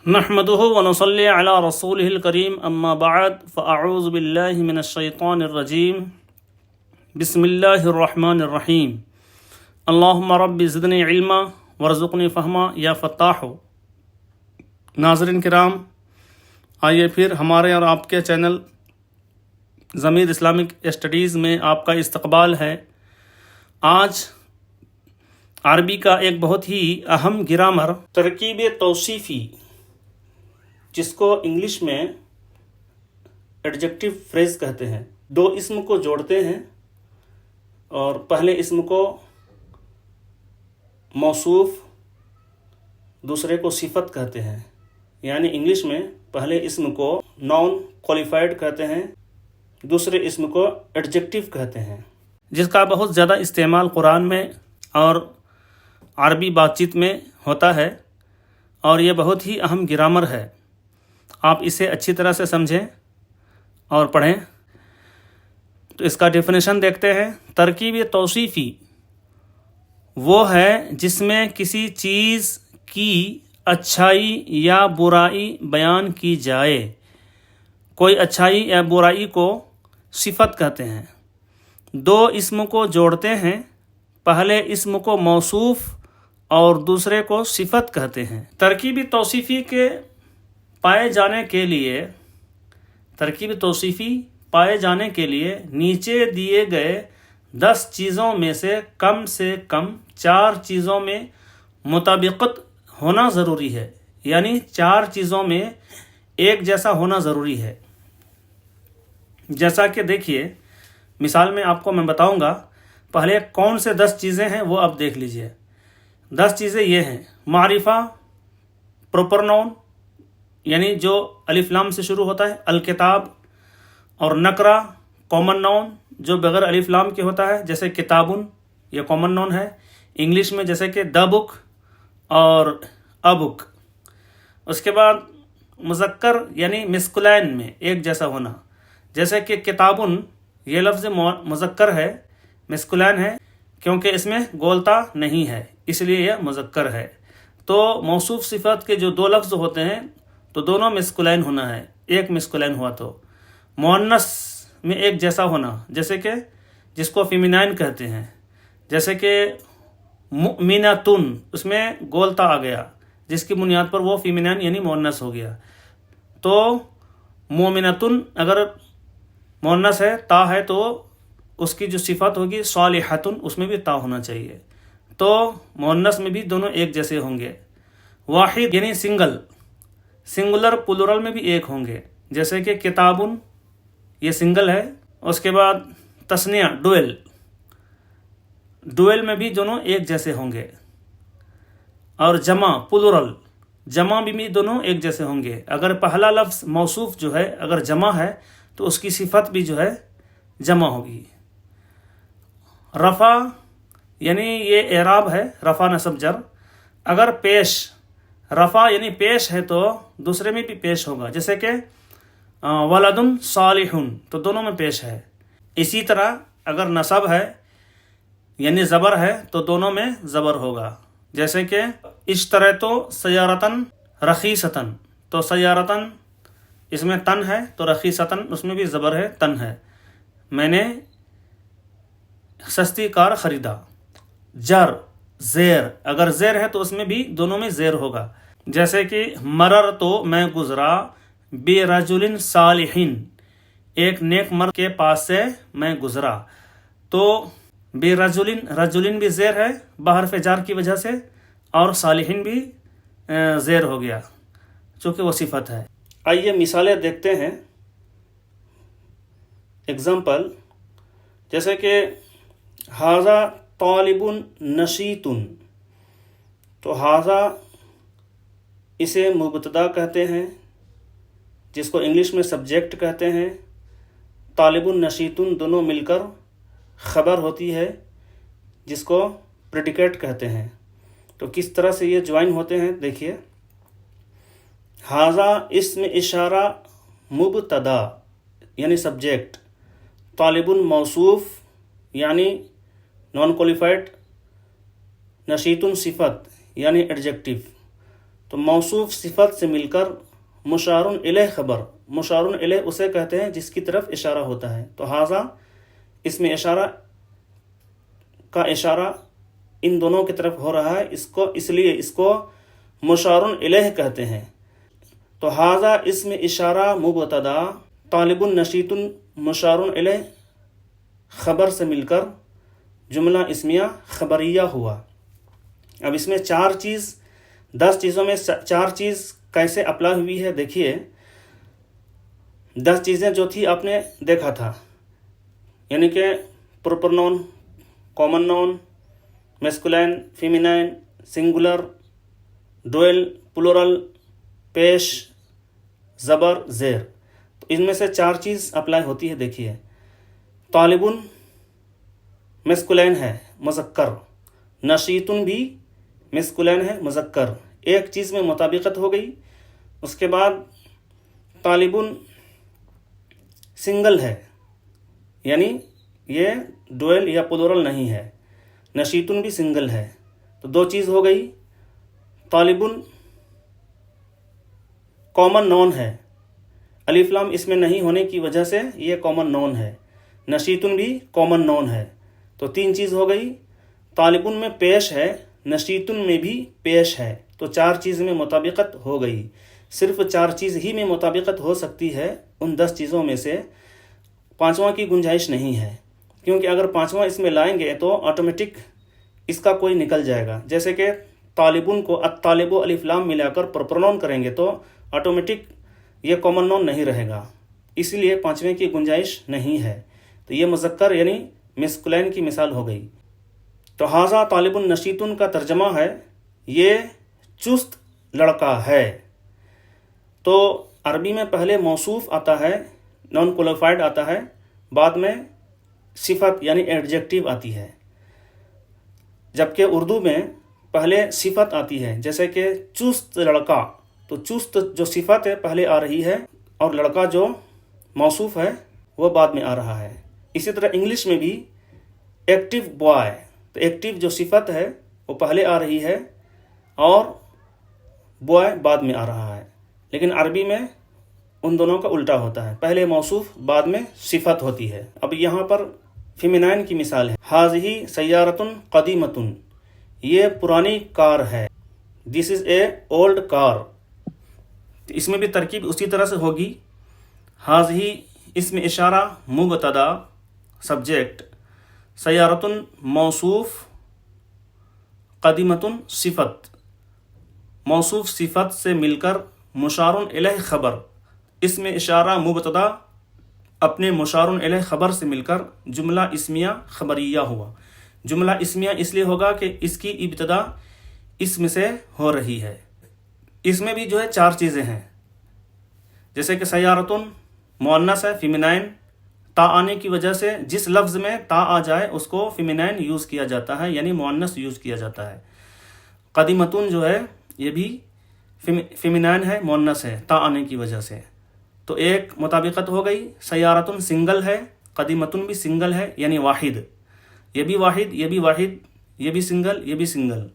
نحمده ونصلي على رسوله الكريم اما بعد فاعوذ بالله من الشيطان الرجيم بسم الله الرحمن الرحيم اللهم رب زدني علما وارزقني فهما یا فتاح. ناظرین کرام، آئیے پھر ہمارے اور آپ کے چینل ضمیر اسلامک اسٹڈیز میں آپ کا استقبال ہے. آج عربی کا ایک بہت ہی اہم گرامر ترکیب توصیفی، جس کو انگلش میں ایڈجیکٹو فریز کہتے ہیں. دو اسم کو جوڑتے ہیں اور پہلے اسم کو موصوف، دوسرے کو صفت کہتے ہیں. یعنی انگلش میں پہلے اسم کو ناؤن کوالیفائڈ کہتے ہیں، دوسرے اسم کو ایڈجیکٹو کہتے ہیں، جس کا بہت زیادہ استعمال قرآن میں اور عربی بات چیت میں ہوتا ہے، اور یہ بہت ہی اہم گرامر ہے. آپ اسے اچھی طرح سے سمجھیں اور پڑھیں. تو اس کا ڈیفینیشن دیکھتے ہیں. ترکیب توصیفی وہ ہے جس میں کسی چیز کی اچھائی یا برائی بیان کی جائے. کوئی اچھائی یا برائی کو صفت کہتے ہیں. دو اسم کو جوڑتے ہیں، پہلے اسم کو موصوف اور دوسرے کو صفت کہتے ہیں. ترکیب توصیفی کے پائے جانے کے لیے نیچے دیے گئے 10 چیزوں میں سے کم 4 چیزوں میں مطابقت ہونا ضروری ہے. یعنی 4 چیزوں میں ایک جیسا ہونا ضروری ہے. جیسا کہ دیکھیے، مثال میں آپ کو میں بتاؤں گا. پہلے کون سے 10 چیزیں ہیں وہ آپ دیکھ لیجئے. 10 چیزیں یہ ہیں: معرفہ، پراپر ناؤن یعنی جو الف لام سے شروع ہوتا ہے، الکتاب، اور نکرہ کامن ناؤن جو بغیر الف لام کے ہوتا ہے، جیسے کتابن، یہ کامن ناؤن ہے انگلش میں، جیسے کہ دا بک اور ا بک. اس کے بعد مذکر یعنی مسکلین میں ایک جیسا ہونا، جیسے کہ کتابن، یہ لفظ مذکر ہے، مسکلین ہے کیونکہ اس میں گولتا نہیں ہے، اس لیے یہ مذکر ہے. تو موصوف صفت کے جو 2 لفظ ہوتے ہیں تو دونوں مسکلین ہونا ہے. ایک مسکلین ہوا تو مؤنث میں ایک جیسا ہونا، جیسے کہ جس کو فیمینائن کہتے ہیں، جیسے کہ مؤمنۃن، اس میں گولتا آ گیا جس کی بنیاد پر وہ فیمینائن یعنی مؤنث ہو گیا. تو مؤمنۃن اگر مؤنث ہے، تا ہے، تو اس کی جو صفت ہوگی صالحۃن، اس میں بھی تا ہونا چاہیے. تو مؤنث میں بھی دونوں ایک جیسے ہوں گے. واحد یعنی سنگولر پلورل میں بھی ایک ہوں گے، جیسے کہ کتابن، یہ سنگل ہے. اس کے بعد تثنیہ ڈویل میں بھی دونوں ایک جیسے ہوں گے. اور جمع پلورل، جمع بھی دونوں ایک جیسے ہوں گے. اگر پہلا لفظ موصوف جو ہے اگر جمع ہے تو اس کی صفت بھی جو ہے جمع ہوگی. رفع یعنی یہ اعراب ہے، رفع نصب جر. اگر رفع یعنی پیش ہے تو دوسرے میں بھی پیش ہوگا، جیسے کہ ولدن صالحن، تو دونوں میں پیش ہے. اسی طرح اگر نصب ہے یعنی زبر ہے تو دونوں میں زبر ہوگا، جیسے کہ اشتریتو سیارتن رخیصتن، تو سیارتن اس میں تن ہے تو رخیصتن اس میں بھی زبر ہے، تن ہے. میں نے سستی کار خریدا. جر زیر، اگر زیر ہے تو اس میں بھی دونوں میں زیر ہوگا، جیسے کہ مرر تو میں گزرا بے رجل صالحین، ایک نیک مرد کے پاس سے میں گزرا. تو بے رجلن بھی زیر ہے بحرف جار کی وجہ سے، اور صالحین بھی زیر ہو گیا چونکہ وہ صفت ہے. آئیے مثالیں دیکھتے ہیں. اگزامپل، جیسے کہ ھذا طالب نشیط، تو ھذا اسے مبتدا کہتے ہیں جس کو انگلش میں سبجیکٹ کہتے ہیں. طالب نشیط دونوں مل کر خبر ہوتی ہے جس کو پریڈیکیٹ کہتے ہیں. تو کس طرح سے یہ جوائن ہوتے ہیں دیکھیے. ھذا اسم اشارہ مبتدا یعنی سبجیکٹ، طالب موصوف یعنی نان کوالیفائڈ، نشیط صفت یعنی ایڈجیکٹو. تو موصوف صفت سے مل کر مشار الیہ خبر، مشار الیہ اسے کہتے ہیں جس کی طرف اشارہ ہوتا ہے. تو ھذا اس میں اشارہ کا اشارہ ان دونوں کی طرف ہو رہا ہے، اس لیے اس کو مشار الیہ کہتے ہیں. تو ھذا اس میں اشارہ مبتدا، طالب نشیط مشار الیہ خبر سے مل کر جملہ اسمیہ خبریہ ہوا. اب اس میں 10 چیزوں میں 4 چیز کیسے اپلائی ہوئی ہے دیکھیے. 10 چیزیں جو تھی آپ نے دیکھا تھا، یعنی کہ پراپر نون، کامن نون، میسکولین، فیمینائن، سنگولر، ڈوئل، پلورل، پیش، زبر، زیر. تو ان میں سے 4 چیز اپلائی ہوتی ہے. دیکھیے طالبن میسکولین ہے مذکر، نشیطن بھی میسکولین ہے مذکر، ایک چیز میں مطابقت ہو گئی. اس کے بعد طالبن سنگل ہے، یعنی یہ ڈوئل یا پلورل نہیں ہے. نشیطن بھی سنگل ہے، تو 2 چیز ہو گئی. طالبن کامن نون ہے، الف لام اس میں نہیں ہونے کی وجہ سے یہ کامن نون ہے. نشیطن بھی کامن نون ہے، تو 3 چیز ہو گئی. طالبن میں پیش ہے، نشیطن میں بھی پیش ہے، تو 4 چیز میں مطابقت ہو گئی. صرف 4 چیز ہی میں مطابقت ہو سکتی ہے ان 10 چیزوں میں سے، 5واں کی گنجائش نہیں ہے. کیونکہ اگر 5واں اس میں لائیں گے تو آٹومیٹک اس کا کوئی نکل جائے گا. جیسے کہ طالبن کو الطالب الف لام ملا کر پرپرنون کریں گے تو آٹومیٹک یہ کامن نون نہیں رہے گا، اس لیے 5ویں کی گنجائش نہیں ہے. تو یہ مذکر یعنی میسکولین کی مثال ہو گئی. تو ھذا طالب نشیطن کا ترجمہ ہے یہ چست لڑکا ہے. تو عربی میں پہلے موصوف آتا ہے، نان کوالیفائڈ آتا ہے، بعد میں صفت یعنی ایڈجیکٹیو آتی ہے. جبکہ اردو میں پہلے صفت آتی ہے، جیسے کہ چست لڑکا. تو چست جو صفت ہے پہلے آ رہی ہے، اور لڑکا جو موصوف ہے وہ بعد میں آ رہا ہے. اسی طرح انگلش میں بھی ایکٹیو بوائے، تو ایکٹیو جو صفت ہے وہ پہلے آ رہی ہے اور بوائے بعد میں آ رہا ہے. لیکن عربی میں ان دونوں کا الٹا ہوتا ہے، پہلے موصوف بعد میں صفت ہوتی ہے. اب یہاں پر فیمینائن کی مثال ہے، ھذہ سیارۃ قدیمۃ، یہ پرانی کار ہے. دس از اے اولڈ کار. اس میں بھی ترکیب اسی طرح سے ہوگی. ھذہ اس میں اشارہ مبتدا سبجیکٹ، سیارۃ موصوف، قدیمۃ صفت. موصوف صفت سے مل کر مشار الیہ خبر، اس میں اشارہ مبتدا اپنے مشار الیہ خبر سے مل کر جملہ اسمیہ خبریہ ہوا. جملہ اسمیہ اس لیے ہوگا کہ اس کی ابتدا اسم سے ہو رہی ہے. اس میں بھی جو ہے 4 چیزیں ہیں، جیسے کہ سیارتن مؤنث ہے، فیمینائن، تا آنے کی وجہ سے جس لفظ میں تا آ جائے اس کو فیمینائن یوز کیا جاتا ہے، یعنی مؤنث یوز کیا جاتا ہے. قدیمتن جو ہے یہ بھی فیمینائن ہے، مؤنث ہے تا آنے کی وجہ سے. تو ایک مطابقت ہو گئی. سیارتن سنگل ہے، قدیمتن بھی سنگل ہے یعنی واحد. یہ بھی واحد، یہ بھی واحد، یہ بھی سنگل، یہ بھی سنگل.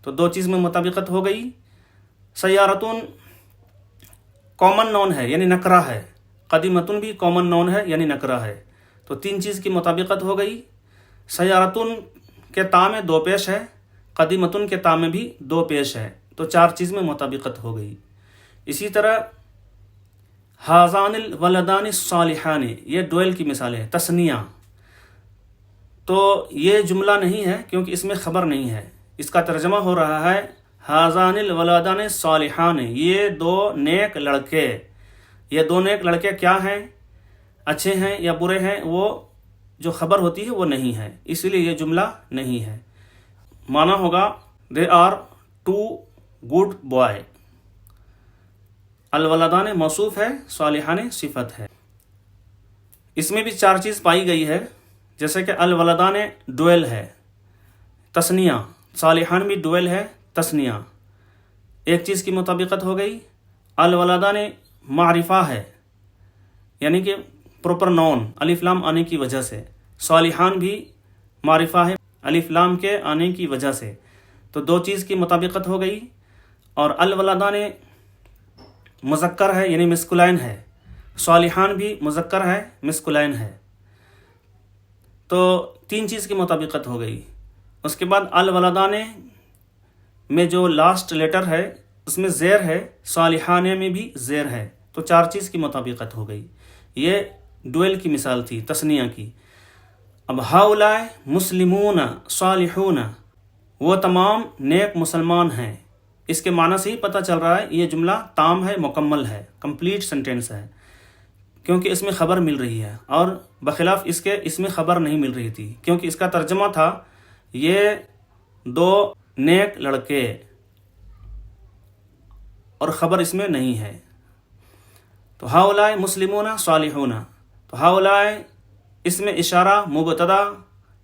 تو 2 چیز میں مطابقت ہو گئی. سیارتن کامن نون ہے یعنی نکرہ ہے، قدیمتن بھی کامن نون ہے یعنی نکرہ ہے. تو 3 چیز کی مطابقت ہو گئی. سیارتن کے تا میں 2 پیش ہے، قدیمتن کے تا میں بھی 2 پیش ہے، تو 4 چیز میں مطابقت ہو گئی. اسی طرح ھذان الولدان الصالحان، یہ ڈوئل کی مثال ہے، تثنیہ. تو یہ جملہ نہیں ہے کیونکہ اس میں خبر نہیں ہے. اس کا ترجمہ ہو رہا ہے ھذان الولدان الصالحان، یہ 2 نیک لڑکے. یہ 2 نیک لڑکے کیا ہیں، اچھے ہیں یا برے ہیں، وہ جو خبر ہوتی ہے وہ نہیں ہے، اس لیے یہ جملہ نہیں ہے. معنی ہوگا دے آر 2 گڈ بوائے. الولدان موصوف ہے، صالحان صفت ہے. اس میں بھی 4 چیز پائی گئی ہے، جیسے کہ الولدان ڈوئل ہے، تثنیہ، صالحان بھی ڈوئل ہے، تثنیہ. ایک چیز کی مطابقت ہو گئی. الولدان معرفہ ہے، یعنی کہ پراپر نون، الف لام آنے کی وجہ سے. صالحان بھی معرفہ ہے، الف لام کے آنے کی وجہ سے. تو 2 چیز کی مطابقت ہو گئی. اور الولدان مذکر ہے یعنی مسکولائن ہے، صالحان بھی مذکر ہے مسکولائن ہے، تو 3 چیز کی مطابقت ہو گئی۔ اس کے بعد الولدان میں جو لاسٹ لیٹر ہے اس میں زیر ہے، صالحان میں بھی زیر ہے، تو 4 چیز کی مطابقت ہو گئی۔ یہ ڈویل کی مثال تھی، تثنیہ کی۔ اب ہاؤلائے مسلمون صالحون، وہ تمام نیک مسلمان ہیں، اس کے معنی سے ہی پتہ چل رہا ہے یہ جملہ تام ہے، مکمل ہے، کمپلیٹ سنٹینس ہے، کیونکہ اس میں خبر مل رہی ہے، اور بخلاف اس کے اس میں خبر نہیں مل رہی تھی، کیونکہ اس کا ترجمہ تھا یہ 2 نیک لڑکے، اور خبر اس میں نہیں ہے۔ تو ہاؤلائے مسلمون صالحون، تو ہاؤلائے اس میں اشارہ مبتدا،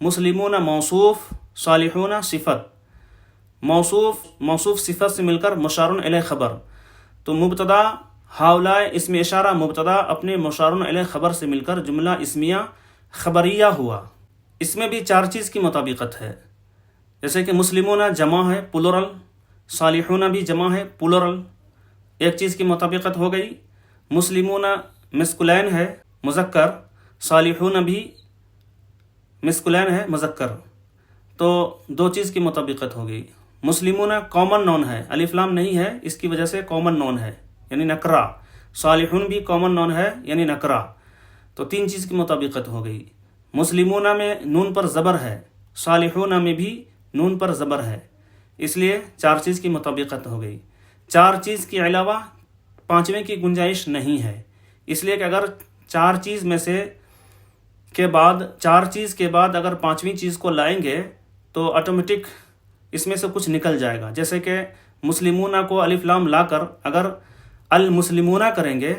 مسلمون موصوف، صالحون صفت، موصوف صفت سے مل کر مشار الیہ خبر، تو مبتدا ہاؤلائے اس میں اشارہ مبتدا اپنے مشار الیہ خبر سے مل کر جملہ اسمیہ خبریہ ہوا۔ اس میں بھی 4 چیز کی مطابقت ہے، جیسے کہ مسلمون جمع ہے پلورل، صالحون بھی جمع ہے پلورل، ایک چیز کی مطابقت ہو گئی۔ مسلمون مسکولین ہے مذکر، صالحون بھی مسکولین ہے مذکر، تو 2 چیز کی مطابقت ہو گئی۔ مسلمون کامن نون ہے، الف لام نہیں ہے، اس کی وجہ سے کامن نون ہے یعنی نکرہ، صالحون بھی کامن نون ہے یعنی نکرہ، تو 3 چیز کی مطابقت ہو گئی۔ مسلمون میں نون پر زبر ہے، صالحون میں بھی نون پر زبر ہے، اس لیے 4 چیز کی مطابقت ہو گئی۔ 4 چیز کے علاوہ 5ویں کی گنجائش نہیں ہے، اس لیے کہ اگر 4 چیز میں سے کے بعد 4 چیز کے بعد اگر 5ویں چیز کو لائیں گے تو آٹومیٹک اس میں سے کچھ نکل جائے گا، جیسے کہ مسلمون کو الف لام لا کر اگر المسلمون کریں گے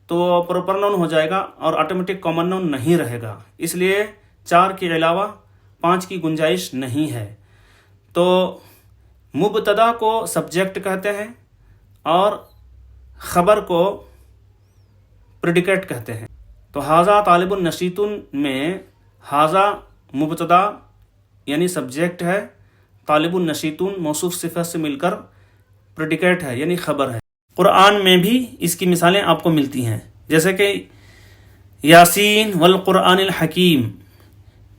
تو پراپر نون ہو جائے گا اور آٹومیٹک کامن نون نہیں رہے گا، اس لیے 4 کے علاوہ 5 کی گنجائش نہیں ہے۔ تو مبتدا کو سبجیکٹ کہتے ہیں اور خبر کو پریڈیکیٹ کہتے ہیں۔ تو حاذا طالب نشیطن میں حاذا مبتدا یعنی سبجیکٹ ہے، طالب النشیطون موصوف صفت سے مل کر پریڈیکیٹ ہے یعنی خبر ہے۔ قرآن میں بھی اس کی مثالیں آپ کو ملتی ہیں، جیسے کہ یاسین والقرآن الحکیم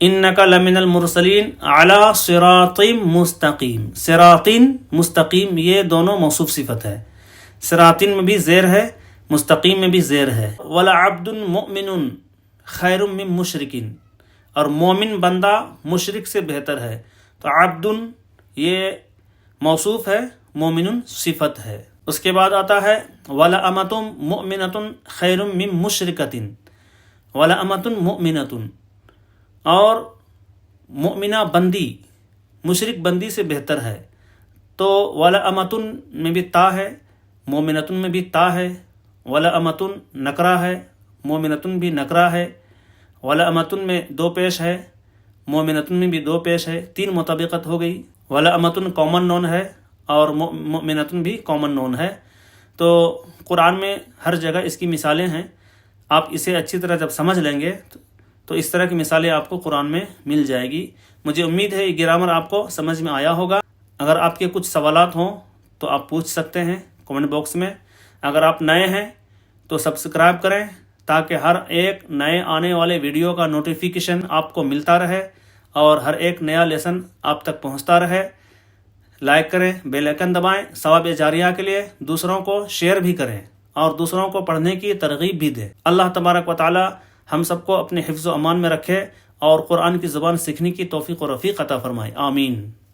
انک لمن المرسلین علی صراط مستقیم، صراط مستقیم یہ دونوں موصوف صفت ہے، صراط میں بھی زیر ہے، مستقیم میں بھی زیر ہے۔ ولعبد مؤمن خیر من مشرک، اور مومن بندہ مشرک سے بہتر ہے، تو عبد یہ موصوف ہے، مومن صفت ہے۔ اس کے بعد آتا ہے ولأمۃ مؤمنۃ خیر من مشرکۃ، ولأمۃ مؤمنۃ، اور مؤمنہ بندی مشرک بندی سے بہتر ہے، تو ولأمۃ میں بھی تا ہے، مؤمنۃ میں بھی تا ہے، ولأمۃ نکرہ ہے، مؤمنۃ بھی نکرہ ہے، ولأمۃ میں 2 پیش ہے، مؤمنۃ میں بھی 2 پیش ہے، 3 مطابقت ہو گئی۔ ولأمۃ کامن نون ہے اور مؤمنۃ بھی کامن نون ہے، تو قرآن میں ہر جگہ اس کی مثالیں ہیں، آپ اسے اچھی طرح جب سمجھ لیں گے تو اس طرح کی مثالیں آپ کو قرآن میں مل جائے گی۔ مجھے امید ہے یہ گرامر آپ کو سمجھ میں آیا ہوگا۔ اگر آپ کے کچھ سوالات ہوں تو آپ پوچھ سکتے ہیں کمنٹ باکس میں۔ اگر آپ نئے ہیں تو سبسکرائب کریں تاکہ ہر ایک نئے آنے والے ویڈیو کا نوٹیفیکیشن آپ کو ملتا رہے اور ہر ایک نیا لیسن آپ تک پہنچتا رہے۔ لائک کریں، بیل آئیکن دبائیں، ثواب جاریہ کے لیے دوسروں کو شیئر بھی کریں اور دوسروں کو پڑھنے کی ترغیب بھی دیں۔ اللہ تبارک و تعالی ہم سب کو اپنے حفظ و امان میں رکھے اور قرآن کی زبان سیکھنے کی توفیق و رفیق عطا فرمائے، آمین۔